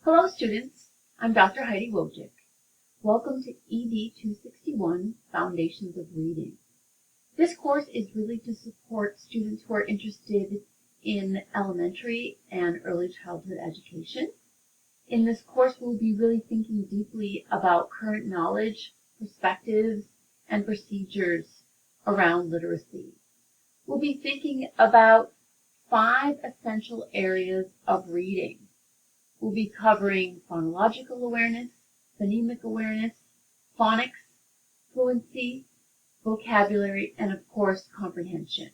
Hello students, I'm Dr. Heidi Wojcik. Welcome to ED261, Foundations of Reading. This course is really to support students who are interested in elementary and early childhood education. In this course, we'll be really thinking deeply about current knowledge, perspectives, and procedures around literacy. We'll be thinking about 5 essential areas of reading. We'll be covering phonological awareness, phonemic awareness, phonics, fluency, vocabulary, and of course, comprehension.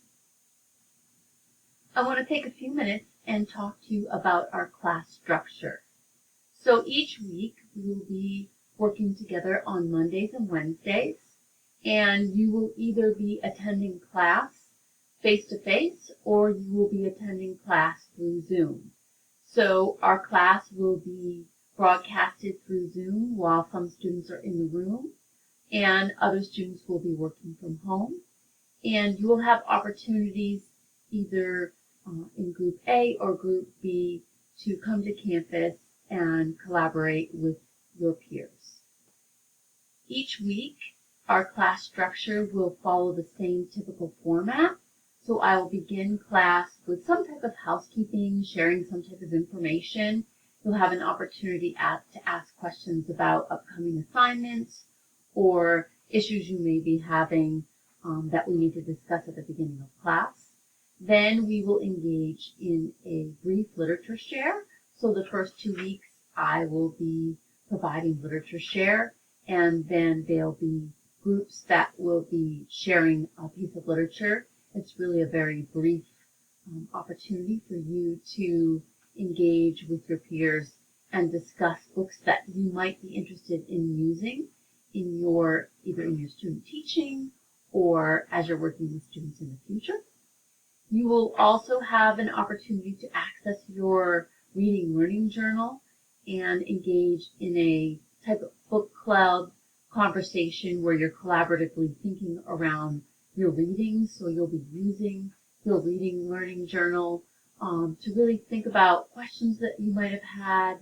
I want to take a few minutes and talk to you about our class structure. So each week, we will be working together on Mondays and Wednesdays, and you will either be attending class face-to-face or you will be attending class through Zoom. So our class will be broadcasted through Zoom while some students are in the room and other students will be working from home. And you will have opportunities either in Group A or Group B to come to campus and collaborate with your peers. Each week, our class structure will follow the same typical format. So I will begin class with some type of housekeeping, sharing some type of information. You'll have an opportunity to ask questions about upcoming assignments or issues you may be having that we need to discuss at the beginning of class. Then we will engage in a brief literature share. So the first 2 weeks I will be providing literature share, and then there'll be groups that will be sharing a piece of literature. It's really a very brief opportunity for you to engage with your peers and discuss books that you might be interested in using in either in your student teaching or as you're working with students in the future. You will also have an opportunity to access your reading learning journal and engage in a type of book club conversation where you're collaboratively thinking around your reading. So you'll be using your reading learning journal to really think about questions that you might have had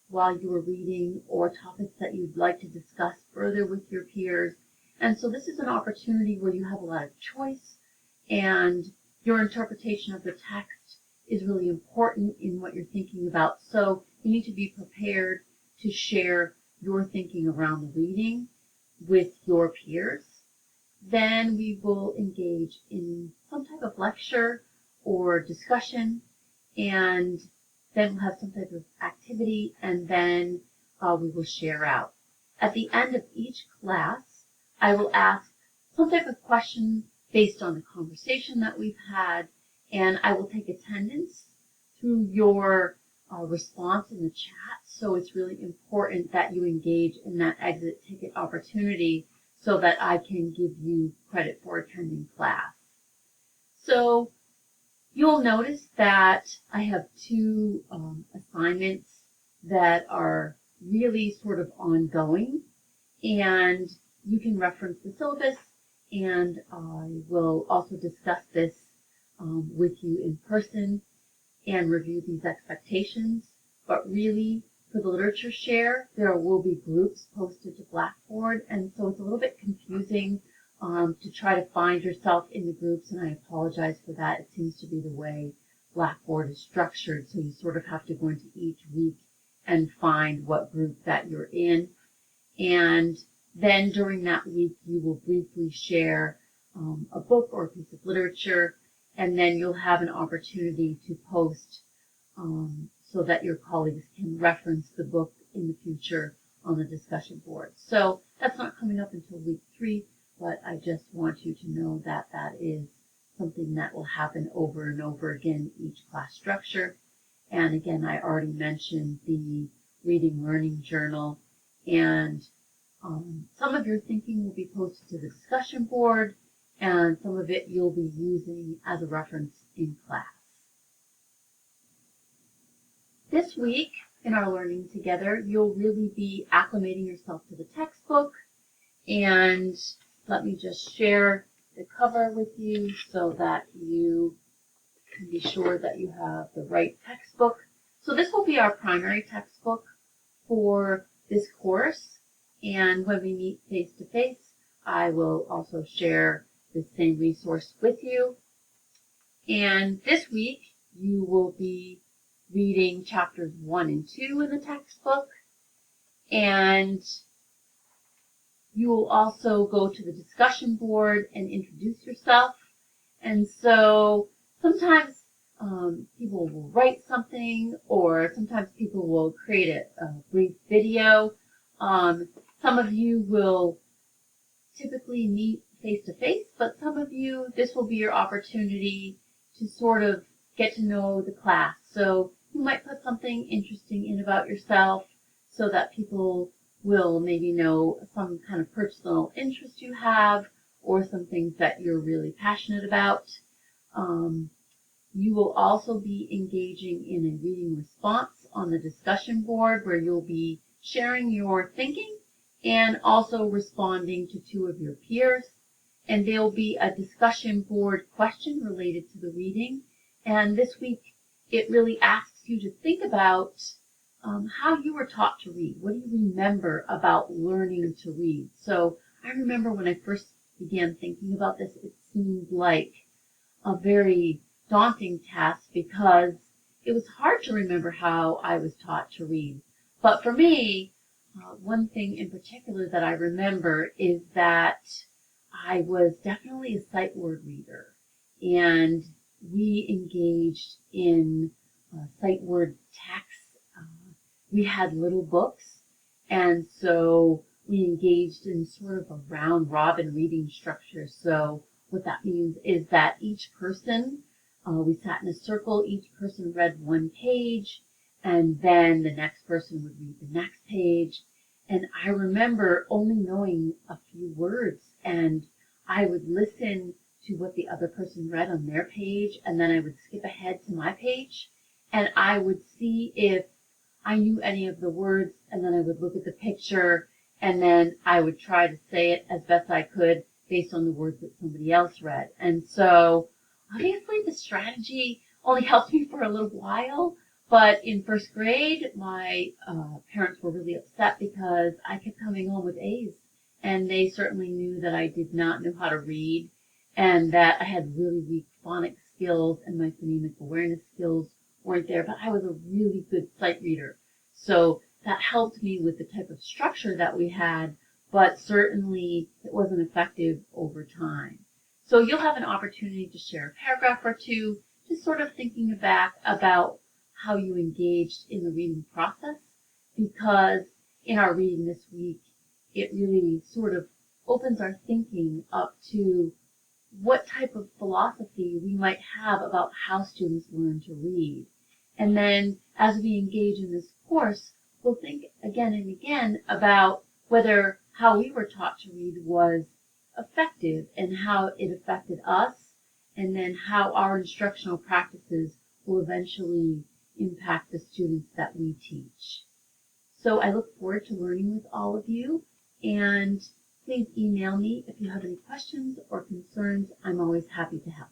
while you were reading or topics that you'd like to discuss further with your peers. And so this is an opportunity where you have a lot of choice and your interpretation of the text is really important in what you're thinking about. So you need to be prepared to share your thinking around the reading with your peers. Then we will engage in some type of lecture or discussion, and then we'll have some type of activity, and then we will share out. At the end of each class, I will ask some type of question based on the conversation that we've had, and I will take attendance through your response in the chat. So it's really important that you engage in that exit ticket opportunity so that I can give you credit for attending class. So you'll notice that I have 2 assignments that are really sort of ongoing, and you can reference the syllabus, and I will also discuss this with you in person and review these expectations. But really, for the literature share, there will be groups posted to Blackboard, and so it's a little bit confusing to try to find yourself in the groups, and I apologize for that. It seems to be the way Blackboard is structured, so you sort of have to go into each week and find what group that you're in. And then during that week, you will briefly share a book or a piece of literature, and then you'll have an opportunity to post so that your colleagues can reference the book in the future on the discussion board. So that's not coming up until week 3, but I just want you to know that that is something that will happen over and over again each class structure. And again, I already mentioned the reading learning journal, and some of your thinking will be posted to the discussion board, and some of it you'll be using as a reference in class. This week, in our learning together, you'll really be acclimating yourself to the textbook, and let me just share the cover with you so that you can be sure that you have the right textbook. So this will be our primary textbook. for this course, and when we meet face-to-face, I will also share the same resource with you. And this week, you will be reading chapters 1 and 2 in the textbook, and you will also go to the discussion board and introduce yourself. And so sometimes people will write something, or sometimes people will create a brief video. Some of you will typically meet face-to-face, but some of you, this will be your opportunity to sort of get to know the class. So you might put something interesting in about yourself so that people will maybe know some kind of personal interest you have or some things that you're really passionate about. You will also be engaging in a reading response on the discussion board where you'll be sharing your thinking and also responding to 2 of your peers. And there'll be a discussion board question related to the reading. And this week, it really asks you to think about how you were taught to read. What do you remember about learning to read? So I remember when I first began thinking about this, it seemed like a very daunting task because it was hard to remember how I was taught to read. But for me, one thing in particular that I remember is that I was definitely a sight word reader, and we engaged in sight word text. We had little books, and so we engaged in sort of a round robin reading structure. So what that means is that each person, we sat in a circle, each person read 1 page, and then the next person would read the next page. And I remember only knowing a few words, and I would listen to what the other person read on their page, and then I would skip ahead to my page, and I would see if I knew any of the words, and then I would look at the picture, and then I would try to say it as best I could based on the words that somebody else read. And so obviously the strategy only helped me for a little while, but in first grade, my parents were really upset because I kept coming home with A's, and they certainly knew that I did not know how to read and that I had really weak phonics skills and my phonemic awareness skills weren't there, but I was a really good sight reader. So that helped me with the type of structure that we had, but certainly it wasn't effective over time. So you'll have an opportunity to share a paragraph or 2, just sort of thinking back about how you engaged in the reading process, because in our reading this week, it really sort of opens our thinking up to what type of philosophy we might have about how students learn to read. And then as we engage in this course, we'll think again and again about whether how we were taught to read was effective and how it affected us, and then how our instructional practices will eventually impact the students that we teach. So I look forward to learning with all of you, and please email me if you have any questions or concerns. I'm always happy to help.